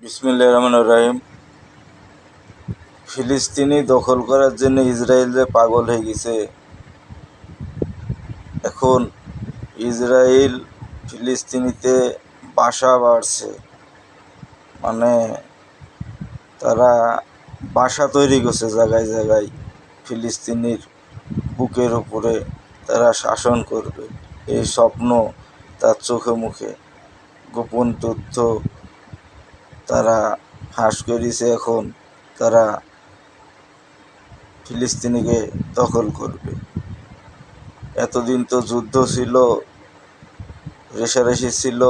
বিসমিল্লাহির রহমানির রহিম। ফিলিস্তিনি দখল করার জন্য ইসরায়েল যে পাগল হয়ে গেছে। এখন ইসরায়েল ফিলিস্তিনিতে বাসা বাড়ছে, মানে তারা বাসা তৈরি করছে জায়গায় জায়গায়। ফিলিস্তিনির বুকের উপরে তারা শাসন করবে, এই স্বপ্ন তার চোখে মুখে। গোপন তথ্য তারা ফাঁস করেছে। এখন তারা ফিলিস্তিনিকে দখল করবে। এতদিন তো যুদ্ধ ছিল, রেষারেষি ছিল,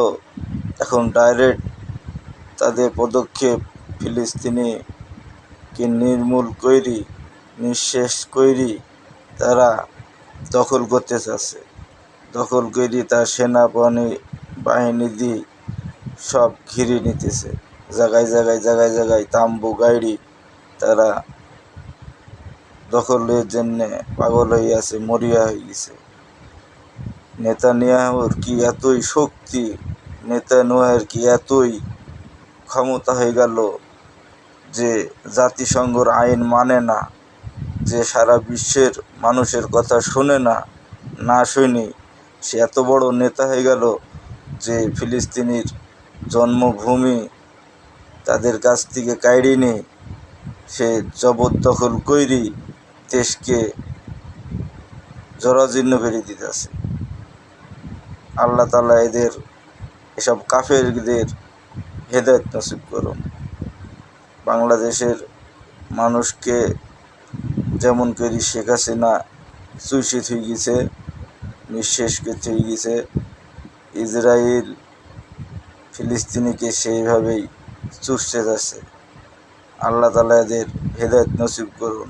এখন ডাইরেক্ট তাদের পদক্ষেপ ফিলিস্তিনিকে নির্মূল কইরি, নিঃশেষ কইরি তারা দখল করতে চাচ্ছে। দখল কইরি তার বাহিনী দিয়ে সব ঘিরে নিতেছে। জায়গায় জায়গায় জায়গায় জায়গায় তাম্বু গাইড়ি তারা দখলের জন্যে পাগল হয়ে আছে, মরিয়া হয়ে গেছে। নেতানিয়াহুর কি এতই শক্তি, নেতানিয়াহুর কি এতই ক্ষমতা হয়ে গেল যে জাতিসংঘর আইন মানে না, যে সারা বিশ্বের মানুষের কথা শোনে না, না শুনি সে এত বড় নেতা হয়ে গেল যে ফিলিস্তিনির জন্মভূমি তাদের কাছ থেকে কাইড়ি নিয়ে সে জবরদখল কইরি দেশকে জরাজীর্ণ করে দিতেছে। আল্লাহ তাআলা এসব কাফেরদের হেদায়েত নসিব করুন। বাংলাদেশের মানুষকে যেমন করে শেখ হাসিনা সুইচিত হয়ে গেছে, নিঃশেষ করতে হয়ে গেছে, ইসরায়েল ফিলিস্তিনিকে সেইভাবেই চুষতে যাচ্ছে। আল্লাহ তাআলা এদের হেদায়েত নসিব করুন।